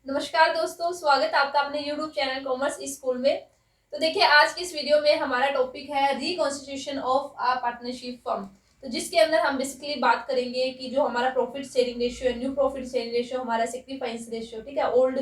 नमस्कार दोस्तों, स्वागत है आपका अपने YouTube चैनल कॉमर्स स्कूल में। तो देखिए, आज की इस वीडियो में हमारा टॉपिक है reconstitution of a partnership firm. तो जिसके अंदर हम बेसिकली बात करेंगे कि जो हमारा प्रॉफिट शेयरिंग रेशियो है, न्यू प्रॉफिट शेयरिंग रेशियो, हमारा सेक्रीफाइस रेशियो, ठीक है, ओल्ड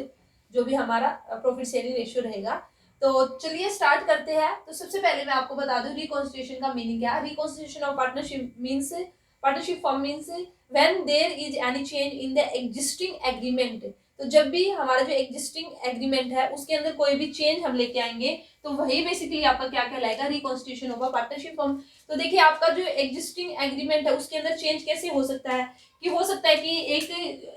जो भी हमारा प्रॉफिट शेयरिंग रेशियो रहेगा। तो चलिए स्टार्ट करते हैं। तो सबसे पहले मैं आपको बता दूं रिकॉन्स्टिट्यूशन का मीनिंग क्या है। Reconstitution of partnership firm means when there is any change in the existing agreement. तो जब भी हमारा जो एग्जिस्टिंग एग्रीमेंट है उसके अंदर कोई भी चेंज हम लेके आएंगे तो वही बेसिकली आपका क्या कहलाएगा, reconstitution of a partnership firm. तो देखिए, आपका जो एग्जिस्टिंग एग्रीमेंट है उसके अंदर चेंज कैसे हो सकता है कि हो सकता है कि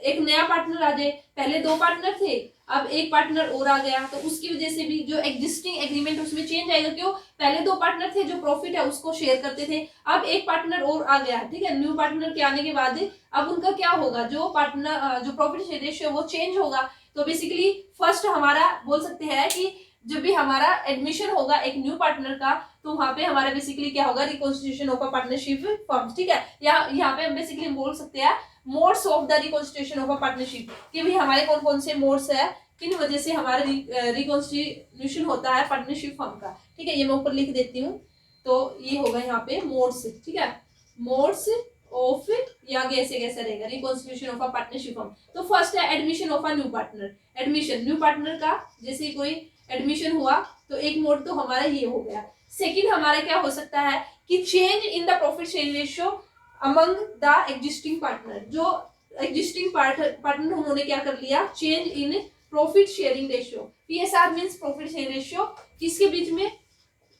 एक नया पार्टनर आ जाए। पहले दो पार्टनर थे, अब एक पार्टनर और आ गया, तो उसकी वजह से भी जो एग्जिस्टिंग एग्रीमेंट उसमें चेंज आएगा। क्यों? पहले दो पार्टनर थे जो प्रॉफिट है उसको शेयर करते थे, अब एक पार्टनर और आ गया, ठीक है। न्यू पार्टनर के आने के बाद अब उनका क्या होगा, जो पार्टनर जो प्रॉफिट शेयर रेशियो वो चेंज होगा। तो बेसिकली फर्स्ट हमारा बोल सकते हैं कि जब भी हमारा एडमिशन होगा एक न्यू पार्टनर का, तो वहां पे हमारा बेसिकली क्या होगा, reconstitution of a partnership firm, ठीक है। या यहाँ पे हम बेसिकली बोल सकते हैं modes of the reconstitution of a partnership, कि भाई हमारे कौन कौन से मोड्स है, किन वजह से हमारा रिकॉन्स्टिट्यूशन होता है पार्टनरशिप फर्म का, ठीक है। ये मैं ऊपर लिख देती हूँ। तो ये होगा यहाँ पे मोड्स, ठीक है, मोड्स ऑफ, या आगे ऐसे कैसे रहेगा, reconstitution of a partnership firm. तो फर्स्ट है admission of a new partner. Admission new partner का जैसे कोई एडमिशन हुआ तो एक मोड तो हमारा ये हो गया। सेकंड हमारा क्या हो सकता है कि change in the profit sharing ratio among the existing partner. जो एग्जिस्टिंग पार्टनर उन्होंने क्या कर लिया, change in profit sharing ratio. PSR means profit sharing ratio, किसके बीच में,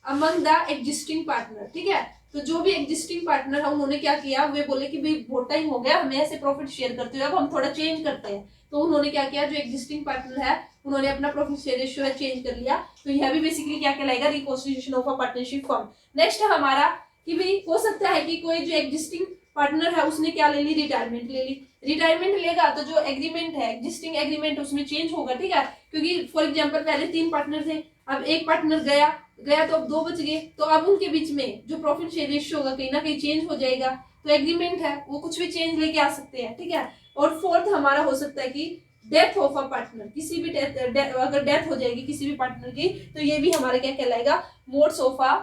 अमंग द एग्जिस्टिंग पार्टनर, ठीक है। तो जो भी एग्जिस्टिंग पार्टनर है उन्होंने क्या किया, वे बोले कि भाई बहुत टाइम हो गया हमें ऐसे प्रॉफिट शेयर करते हुए, अब हम थोड़ा चेंज करते हैं। तो उन्होंने क्या किया, जो एग्जिस्टिंग पार्टनर है उन्होंने अपना प्रॉफिट शेयर रेशियो चेंज कर लिया। तो यह भी बेसिकली क्या कहलाएगा, reconstitution of a partnership firm. Next है हमारा कि भाई हो सकता है कि कोई जो एग्जिस्टिंग पार्टनर है उसने क्या ले ली, रिटायरमेंट ले ली। रिटायरमेंट लेगा तो जो एग्रीमेंट है, एग्जिस्टिंग एग्रीमेंट, उसमें चेंज होगा, ठीक है। क्योंकि फॉर एग्जाम्पल पहले तीन पार्टनर थे, अब एक पार्टनर गया गया तो अब दो बच गए, तो अब उनके बीच में जो प्रॉफिट शेयर रेशियो होगा कहीं ना कहीं चेंज हो जाएगा। तो एग्रीमेंट है वो कुछ भी चेंज लेके आ सकते हैं, ठीक है। और फोर्थ हमारा हो सकता है कि डेथ ऑफ अ पार्टनर, किसी भी अगर डेथ हो जाएगी किसी भी पार्टनर की, तो ये भी हमारा क्या कहलाएगा, modes of a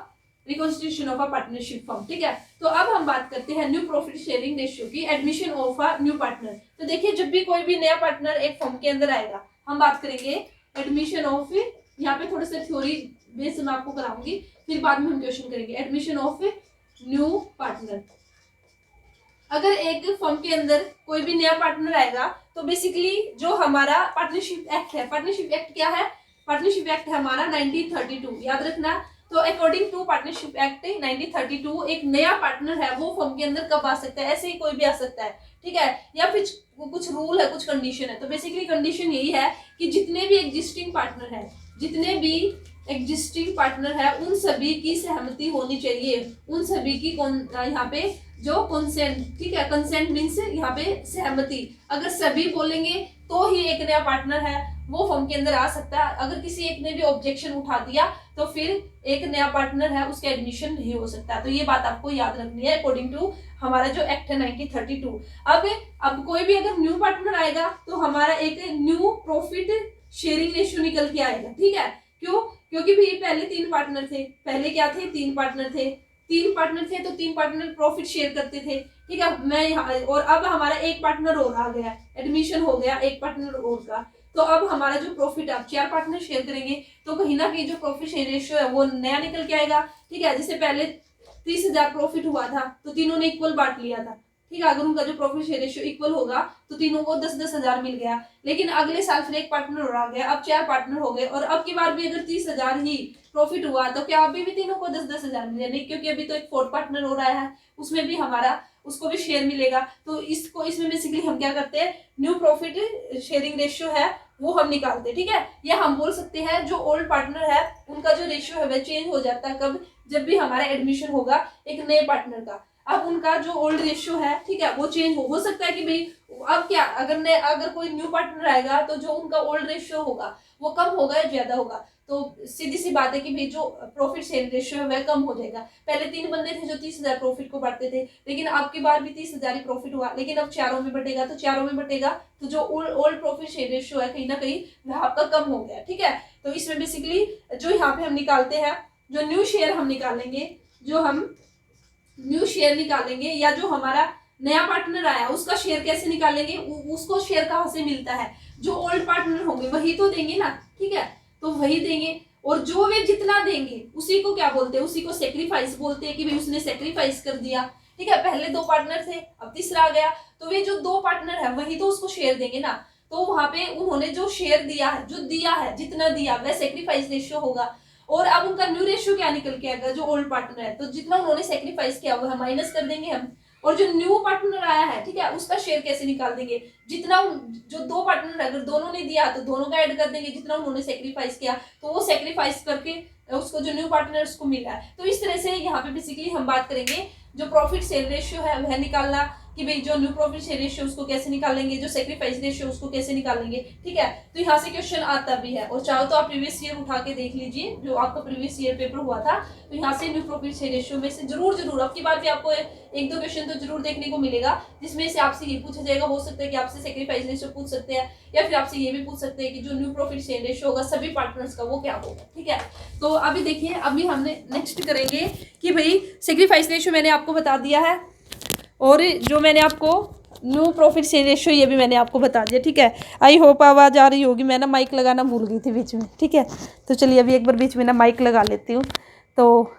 reconstitution of a partnership firm, ठीक है। तो अब हम बात करते हैं न्यू प्रॉफिट शेयरिंग रेशियो की, admission of a new partner. तो देखिए, जब भी कोई भी नया पार्टनर एक फर्म के अंदर आएगा, हम बात करेंगे एडमिशन ऑफ, यहाँ पे थोड़ा सा थ्योरी बेस मैं आपको कराऊंगी, फिर बाद में हम क्वेश्चन करेंगे। एडमिशन ऑफ न्यू पार्टनर, अगर एक फर्म के अंदर कोई भी नया पार्टनर आएगा तो बेसिकली जो हमारा पार्टनरशिप एक्ट है, पार्टनरशिप एक्ट क्या है, पार्टनरशिप एक्ट है हमारा 1932, याद रखना। तो अकॉर्डिंग टू पार्टनरशिप एक्ट 1932 एक नया पार्टनर है वो फर्म के अंदर कब आ सकता है, ऐसे ही कोई भी आ सकता है, ठीक है। या फिर कुछ रूल है, कुछ कंडीशन है। तो बेसिकली कंडीशन यही है कि जितने भी एग्जिस्टिंग पार्टनर है, जितने भी एग्जिस्टिंग पार्टनर है उन सभी की सहमति होनी चाहिए, उन सभी की यहाँ पे जो कंसेंट, ठीक है, कंसेंट मीन्स यहाँ पे सहमति। अगर सभी बोलेंगे तो ही एक नया पार्टनर है वो फर्म के अंदर आ सकता है। अगर किसी एक ने भी ऑब्जेक्शन उठा दिया तो फिर एक नया पार्टनर है उसका एडमिशन नहीं हो सकता। तो ये बात आपको याद रखनी है अकॉर्डिंग टू हमारा जो एक्ट है 1932। अब कोई भी अगर न्यू पार्टनर आएगा तो हमारा एक न्यू प्रॉफिट शेयरिंग रेशियो निकल के आएगा, ठीक है। क्यों? क्योंकि भी पहले तीन पार्टनर थे, पहले क्या थे, तीन पार्टनर थे, तीन पार्टनर थे तो तीन पार्टनर प्रॉफिट शेयर करते थे, ठीक है। मैं यहाँ और अब हमारा एक पार्टनर और आ गया, एडमिशन हो गया एक पार्टनर और का, तो अब हमारा जो प्रॉफिट अब चार पार्टनर शेयर करेंगे तो कहीं ना कहीं जो प्रॉफिट शेयर रेशियो है वो नया निकल के आएगा, ठीक है। जैसे पहले 30,000 प्रॉफिट हुआ था तो तीनों ने इक्वल बांट लिया था, ठीक है। अगर उनका जो प्रॉफिट शेयर रेशियो इक्वल होगा तो तीनों को 10-10 हजार मिल गया। लेकिन अगले साल फिर एक पार्टनर और आ गया, अब चार पार्टनर हो गए, और अब की बार भी अगर 30,000 ही प्रॉफिट हुआ तो क्या अभी भी तीनों को 10-10 हजार मिले? नहीं, क्योंकि अभी तो एक फोर्थ पार्टनर हो रहा है, उसमें भी हमारा उसको भी शेयर मिलेगा। तो इसको इसमें बेसिकली हम क्या करते हैं, न्यू प्रॉफिट शेयरिंग रेशियो है वो हम निकालते हैं, ठीक है। या हम बोल सकते हैं जो ओल्ड पार्टनर है उनका जो रेशियो है वह चेंज हो जाता है, कब, जब भी हमारा एडमिशन होगा एक नए पार्टनर का। अब उनका जो ओल्ड रेशियो है, ठीक है, वो चेंज हो सकता है कि भाई अब क्या, अगर कोई न्यू पार्टनर आएगा तो जो उनका ओल्ड रेशियो होगा वो कम होगा या ज्यादा होगा, तो सीधी सी बात है कि भाई जो प्रॉफिट शेयर रेशियो है वह कम हो जाएगा। पहले 3 बंदे थे जो 30,000 प्रॉफिट को बांटते थे, लेकिन अब की बार भी 30,000 ही प्रॉफिट हुआ, लेकिन अब चारों में बटेगा, तो चारों में बटेगा तो जो ओल्ड प्रॉफिट शेयर रेशियो है कहीं ना कहीं वह आपका कम हो गया, ठीक है। तो इसमें बेसिकली जो यहाँ पे हम निकालते हैं, जो न्यू शेयर हम निकालेंगे, जो हम न्यू शेयर निकालेंगे या जो हमारा नया पार्टनर आया उसका शेयर कैसे निकालेंगे, उसको शेयर कहाँ से मिलता है, जो ओल्ड पार्टनर होंगे वही तो देंगे ना, ठीक है, तो वही देंगे। और जो वे जितना देंगे उसी को क्या बोलते हैं, उसी को सेक्रीफाइस बोलते हैं कि भाई उसने सेक्रीफाइस कर दिया, ठीक है। पहले 2 पार्टनर थे, अब तीसरा आ गया, तो वे जो 2 पार्टनर है वही तो उसको शेयर देंगे ना। तो वहां पे उन्होंने जो शेयर दिया है, जो दिया है, जितना दिया वह सेक्रीफाइस रेशियो होगा। और अब उनका न्यू रेशियो क्या निकल के आएगा, जो ओल्ड पार्टनर है, तो जितना उन्होंने सेक्रीफाइस किया वह माइनस कर देंगे हम। और जो न्यू पार्टनर आया है, ठीक है, उसका शेयर कैसे निकाल देंगे, जितना जो 2 पार्टनर अगर दोनों ने दिया तो दोनों का ऐड कर देंगे, जितना उन्होंने सेक्रीफाइस किया तो वो सेक्रीफाइस करके उसको जो न्यू पार्टनर उसको मिला है। तो इस तरह से यहाँ पे बेसिकली हम बात करेंगे जो प्रॉफिट सेल रेशियो है वह निकालना, कि भाई जो न्यू प्रॉफिट शेयर रेशियो उसको कैसे निकालेंगे, जो सेक्रीफाइस रेशियो उसको कैसे निकालेंगे, ठीक है। तो यहाँ से क्वेश्चन आता भी है, और चाहो तो आप प्रीवियस ईयर उठा के देख लीजिए, जो आपका प्रीवियस ईयर पेपर हुआ था, तो यहाँ से न्यू प्रॉफिट शेयर रेशियो में से जरूर अब की बार भी आपको 1-2 क्वेश्चन तो जरूर देखने को मिलेगा, जिसमें से आपसे ये पूछा जाएगा, हो सकता है कि आपसे सेक्रीफाइस रेशियो पूछ सकते हैं, या फिर आपसे ये भी पूछ सकते हैं कि जो न्यू प्रॉफिट शेयर रेशियो होगा सभी पार्टनर्स का वो क्या होगा, ठीक है। तो अभी देखिए, अभी हमने नेक्स्ट करेंगे कि भाई सेक्रीफाइस रेशियो मैंने आपको बता दिया है, और जो मैंने आपको न्यू प्रॉफिट शेयर रेशियो ये भी मैंने आपको बता दिया, ठीक है। आई होप आवाज़ आ रही होगी, मैं ना माइक लगाना भूल गई थी बीच में, ठीक है। तो चलिए अभी एक बार बीच में ना माइक लगा लेती हूँ। तो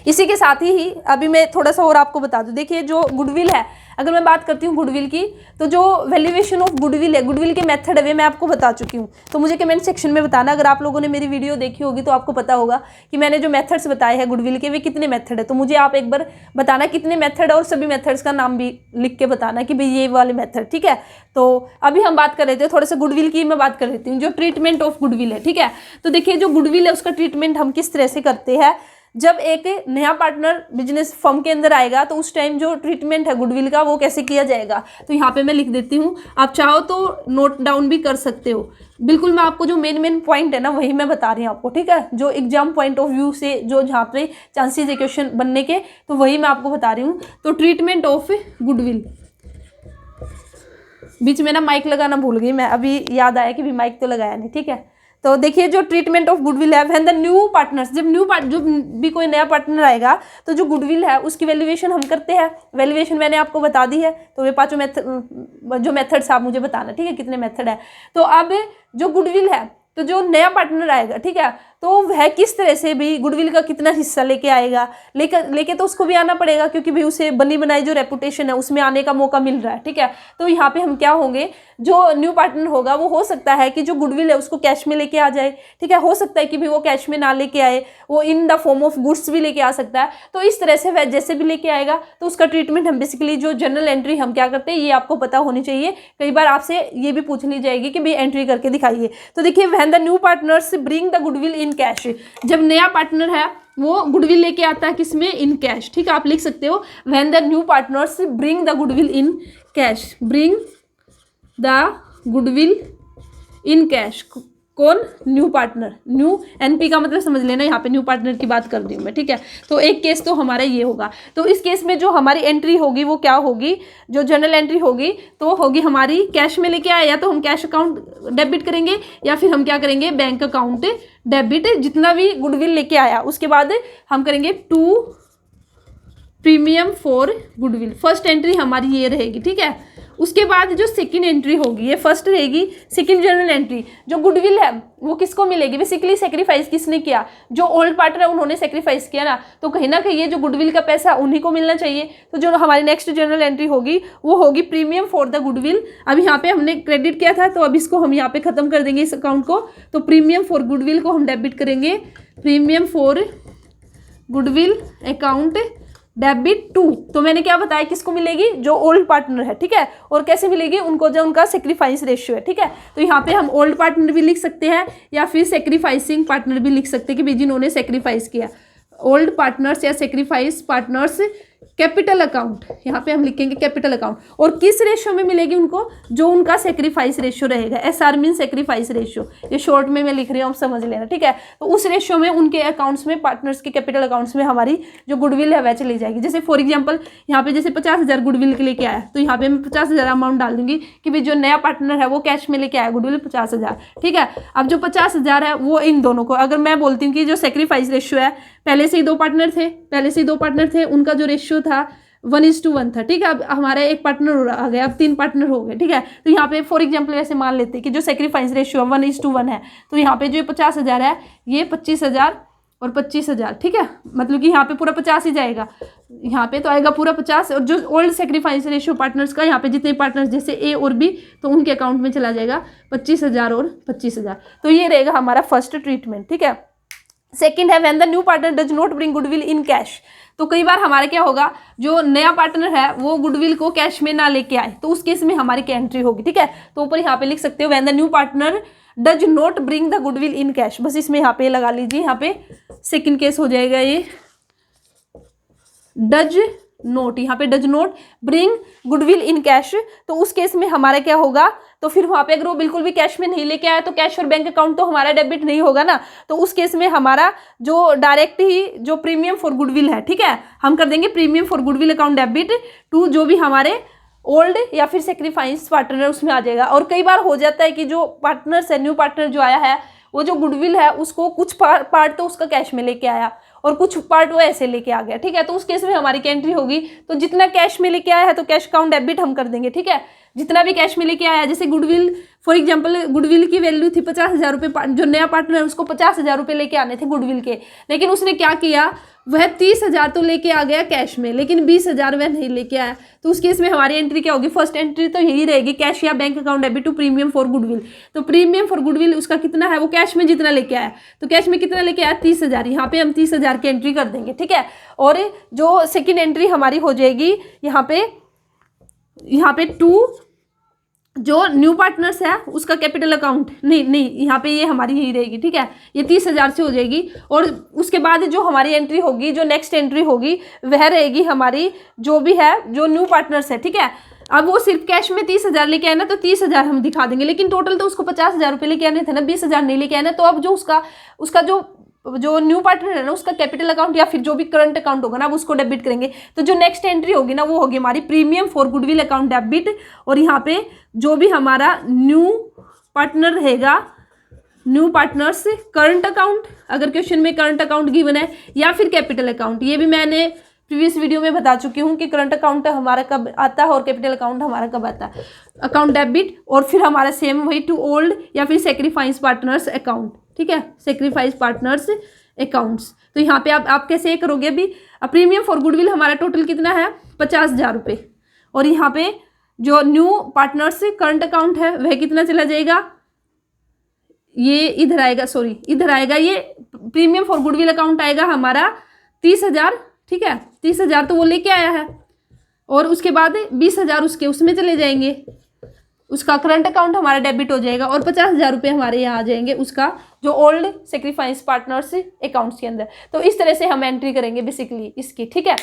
इसी के साथ ही अभी मैं थोड़ा सा और आपको बता दूं, देखिए जो गुडविल है, अगर मैं बात करती हूँ गुडविल की, तो जो वैल्यूएशन ऑफ गुडविल है, गुडविल के मेथड है वे मैं आपको बता चुकी हूँ। तो मुझे कमेंट सेक्शन में बताना, अगर आप लोगों ने मेरी वीडियो देखी होगी तो आपको पता होगा कि मैंने जो मेथड्स बताए हैं गुडविल के वे कितने मेथड है। तो मुझे आप एक बार बताना कितने मेथड है, और सभी मेथड्स का नाम भी लिख के बताना कि भाई ये वाले मेथड, ठीक है। तो अभी हम बात कर रहे थे थोड़ा सा गुडविल की, मैं बात कर लेती हूँ, जो ट्रीटमेंट ऑफ गुडविल है, ठीक है। तो देखिए जो गुडविल है उसका ट्रीटमेंट हम किस तरह से करते हैं, जब एक नया पार्टनर बिजनेस फर्म के अंदर आएगा तो उस टाइम जो ट्रीटमेंट है गुडविल का वो कैसे किया जाएगा, तो यहाँ पे मैं लिख देती हूँ, आप चाहो तो नोट डाउन भी कर सकते हो। बिल्कुल मैं आपको जो मेन पॉइंट है ना वही मैं बता रही हूँ आपको, ठीक है, जो एग्जाम पॉइंट ऑफ व्यू से जो जहाँ पे चांसेस है क्वेश्चन बनने के, तो वही मैं आपको बता रही हूँ। तो ट्रीटमेंट ऑफ गुडविल, बीच में ना माइक लगाना भूल गई मैं, अभी याद आया कि भी माइक तो लगाया नहीं, ठीक है। तो देखिए जो ट्रीटमेंट ऑफ गुडविल है, व्हेन द न्यू पार्टनर्स, जब जो भी कोई नया पार्टनर आएगा तो जो गुडविल है उसकी वैल्यूएशन हम करते हैं। वैल्यूएशन मैंने आपको बता दी है, तो ये 5 जो मेथड्स आप मुझे बताना, ठीक है, कितने मेथड है। तो अब जो गुडविल है, तो जो नया पार्टनर आएगा, ठीक है, तो वह किस तरह से भी गुडविल का कितना हिस्सा लेके आएगा, लेके तो उसको भी आना पड़ेगा, क्योंकि भाई उसे बनी बनाई जो रेपुटेशन है उसमें आने का मौका मिल रहा है, ठीक है। तो यहाँ पे हम क्या होंगे, जो न्यू पार्टनर होगा वो हो सकता है कि जो गुडविल है उसको कैश में लेके आ जाए, ठीक है, हो सकता है कि भाई वो कैश में ना लेके आए, वो in the form of goods भी लेके आ सकता है। तो इस तरह से वह जैसे भी लेके आएगा तो उसका ट्रीटमेंट हम बेसिकली जो जनरल एंट्री हम क्या करते हैं ये आपको पता होनी चाहिए। कई बार आपसे ये भी पूछ ली जाएगी कि भाई एंट्री करके दिखाइए। तो देखिए when the new partners bring the goodwill in cash, जब नया पार्टनर है वो गुडविल लेके आता है किसमें, इन कैश, ठीक है, आप लिख सकते हो when the new partners bring the goodwill in cash, bring the goodwill in cash. कौन, न्यू पार्टनर, न्यू एनपी का मतलब समझ लेना, यहाँ पे न्यू पार्टनर की बात कर रही हूँ मैं, ठीक है। तो एक केस तो हमारा ये होगा। तो इस केस में जो हमारी एंट्री होगी वो क्या होगी, जो जनरल एंट्री होगी तो होगी हमारी कैश में लेके आया, या तो हम कैश अकाउंट डेबिट करेंगे या फिर हम क्या करेंगे बैंक अकाउंट डेबिट, जितना भी गुडविल लेके आया। उसके बाद हम करेंगे to premium for goodwill, first entry हमारी ये रहेगी, ठीक है। उसके बाद जो सेकंड एंट्री होगी, ये फर्स्ट रहेगी, सेकंड जनरल एंट्री जो गुडविल है वो किसको मिलेगी, बेसिकली सेक्रीफाइस किसने किया, जो ओल्ड पार्टनर है उन्होंने सेक्रीफाइस किया ना, तो कहीं ना कहीं ये जो गुडविल का पैसा उन्हीं को मिलना चाहिए। तो जो हमारी नेक्स्ट जनरल एंट्री होगी वो होगी प्रीमियम फॉर द गुडविल। अब यहाँ पे हमने क्रेडिट किया था तो अब इसको हम यहाँ पे खत्म कर देंगे इस अकाउंट को, तो प्रीमियम फॉर गुडविल को हम डेबिट करेंगे, premium for goodwill account debit to. तो मैंने क्या बताया किसको मिलेगी, जो ओल्ड पार्टनर है, ठीक है। और कैसे मिलेगी उनको, जो उनका सेक्रीफाइस रेशियो है, ठीक है। तो यहाँ पे हम ओल्ड पार्टनर भी लिख सकते हैं या फिर सेक्रीफाइसिंग पार्टनर भी लिख सकते हैं कि भाई जिन्होंने सेक्रीफाइस किया। ओल्ड पार्टनर्स या सेक्रीफाइस पार्टनर्स कैपिटल अकाउंट, यहाँ पे हम लिखेंगे कैपिटल अकाउंट। और किस रेशियो में मिलेगी उनको, जो उनका सेक्रीफाइस रेशियो रहेगा, एसआर मीन सेक्रीफाइस रेशियो, ये शॉर्ट में मैं लिख रही हूँ, आप समझ लेना, ठीक है। तो उस रेशियो में उनके अकाउंट्स में, पार्टनर्स के कैपिटल अकाउंट्स में हमारी जो गुडविल है वह चली जाएगी। जैसे फॉर एग्जाम्पल यहाँ पे जैसे 50,000 गुडविल के लेके आया, तो यहाँ पे मैं 50,000 अमाउंट डाल दूंगी कि भाई जो नया पार्टनर है वो कैश में लेके आया गुडविल 50,000, ठीक है। अब जो 50,000 है वो इन दोनों को, अगर मैं बोलती हूँ कि जो सेक्रीफाइस रेशियो है, पहले से ही दो पार्टनर थे, उनका जो रेशियो था 1:1 था, ठीक है। अब हमारा एक पार्टनर आ गया, अब 3 पार्टनर हो गए, ठीक है। तो यहाँ पे फॉर एग्जांपल वैसे मान लेते हैं कि जो सेक्रीफाइस रेशियो 1:1 है, तो यहाँ पे जो 50,000 है ये 25,000 और 25,000, ठीक है। मतलब कि यहाँ पे पूरा 50 ही जाएगा, यहाँ पे तो आएगा पूरा 50। और जो ओल्ड सेक्रीफाइस रेशियो पार्टनर्स का, यहाँ पे जितने पार्टनर्स जैसे ए और बी, तो उनके अकाउंट में चला जाएगा 25,000 और 25,000। तो ये रहेगा हमारा फर्स्ट ट्रीटमेंट, ठीक है। सेकंड है when the new partner does not bring goodwill in cash. तो कई बार हमारे क्या होगा, जो नया पार्टनर है वो गुडविल को कैश में ना लेके आए, तो उस केस में हमारी क्या एंट्री होगी, ठीक है। तो ऊपर यहाँ पे लिख सकते हो when the new partner does not bring the goodwill in cash, बस इसमें यहाँ पे लगा लीजिए, यहाँ पे सेकंड केस हो जाएगा ये डज नोट, यहाँ पे does note bring goodwill in cash. तो उस केस में हमारा क्या होगा, तो फिर वहाँ पे अगर वो बिल्कुल भी कैश में नहीं लेके आया तो कैश और बैंक अकाउंट तो हमारा डेबिट नहीं होगा ना। तो उस केस में हमारा जो डायरेक्ट ही जो प्रीमियम फॉर गुडविल है, ठीक है, हम कर देंगे premium for goodwill account debit to जो भी हमारे ओल्ड या फिर सेक्रीफाइस पार्टनर उसमें आ जाएगा। और कई बार हो जाता है कि जो पार्टनर्स है, न्यू पार्टनर जो आया है, वो जो गुडविल है उसको कुछ पार्ट तो उसका कैश में लेके आया और कुछ पार्ट वो ऐसे लेके आ गया, ठीक है। तो उस केस में हमारी क्या एंट्री होगी, तो जितना कैश में लेके आया है तो कैश अकाउंट डेबिट हम कर देंगे, ठीक है। जितना भी कैश में लेके आया है, जैसे गुडविल फॉर एग्जांपल गुडविल की वैल्यू थी 50,000 रुपये, जो नया पार्टनर है उसको 50,000 रुपये लेके आने थे गुडविल के, लेकिन उसने क्या किया, वह 30,000 तो लेके आ गया कैश में, लेकिन 20,000 वह नहीं लेके आया। तो उस केस में हमारी एंट्री क्या होगी, फर्स्ट एंट्री तो यही रहेगी, कैश या bank account debit to premium for goodwill. तो प्रीमियम फॉर गुडविल उसका कितना है, वो कैश में जितना लेके आया, तो कैश में कितना लेके आया 30,000, यहाँ पे हम 30,000 की एंट्री कर देंगे, ठीक है। और जो सेकेंड एंट्री हमारी हो जाएगी यहाँ पे 2 जो न्यू पार्टनर्स है उसका कैपिटल अकाउंट, नहीं यहाँ पे ये हमारी ही रहेगी, ठीक है, ये 30,000 से हो जाएगी। और उसके बाद जो हमारी एंट्री होगी, जो नेक्स्ट एंट्री होगी वह रहेगी हमारी जो भी है जो न्यू पार्टनर्स है, ठीक है। अब वो सिर्फ कैश में 30,000 लेके आए ना, तो 30,000 हम दिखा देंगे, लेकिन टोटल तो उसको 50,000 रुपये लेके आने थे ना, 20,000 नहीं लेके आना। तो अब जो उसका जो न्यू पार्टनर है ना, उसका कैपिटल अकाउंट या फिर जो भी करंट अकाउंट होगा ना, अब उसको डेबिट करेंगे। तो जो नेक्स्ट एंट्री होगी ना, वो होगी हमारी premium for goodwill account debit. और यहाँ पे जो भी हमारा न्यू पार्टनर रहेगा, न्यू पार्टनर्स करंट अकाउंट, अगर क्वेश्चन में करंट अकाउंट गिवन है, या फिर कैपिटल अकाउंट, ये भी मैंने प्रीवियस वीडियो में बता चुकी हूँ कि करंट अकाउंट हमारा कब आता है और कैपिटल अकाउंट हमारा कब आता है, अकाउंट डेबिट। और फिर हमारा सेम वही टू ओल्ड या फिर सेक्रीफाइस पार्टनर्स अकाउंट, ठीक है, सेक्रीफाइस पार्टनर्स अकाउंट्स। तो यहाँ पे आप कैसे करोगे, अभी प्रीमियम फॉर गुडविल हमारा टोटल कितना है 50,000 रुपये, और यहाँ पे जो न्यू पार्टनर्स करंट अकाउंट है वह कितना चला जाएगा, ये इधर आएगा, सॉरी इधर आएगा, ये प्रीमियम फॉर गुडविल अकाउंट आएगा हमारा 30,000, ठीक है, 30,000 तो वो लेके आया है, और उसके बाद 20,000 उसमें चले जाएंगे, उसका करंट अकाउंट हमारा डेबिट हो जाएगा, और 50,000 रुपये हमारे यहाँ आ जाएंगे उसका जो ओल्ड सेक्रीफाइस पार्टनर्स अकाउंट्स के अंदर। तो इस तरह से हम एंट्री करेंगे बेसिकली इसकी, ठीक है,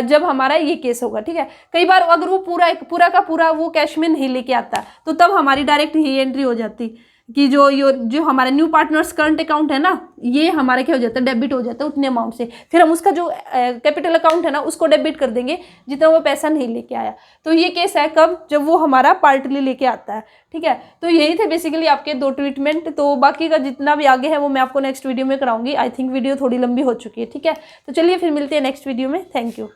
जब हमारा ये केस होगा, ठीक है। कई बार अगर वो पूरा का पूरा वो कैश में नहीं लेके आता, तो तब हमारी डायरेक्ट ही एंट्री हो जाती कि जो हमारा न्यू पार्टनर्स करंट अकाउंट है ना, ये हमारा क्या हो जाता है, डेबिट हो जाता है उतने अमाउंट से। फिर हम उसका जो कैपिटल अकाउंट है ना, उसको डेबिट कर देंगे जितना वो पैसा नहीं लेके आया। तो ये केस है कब, जब वो हमारा पार्टली लेके आता है, ठीक है। तो यही थे बेसिकली आपके 2 ट्रीटमेंट। तो बाकी का जितना भी आगे है वो मैं आपको नेक्स्ट वीडियो में कराऊंगी। आई थिंक वीडियो थोड़ी लंबी हो चुकी है, ठीक है। तो चलिए फिर मिलते हैं नेक्स्ट वीडियो में। Thank you.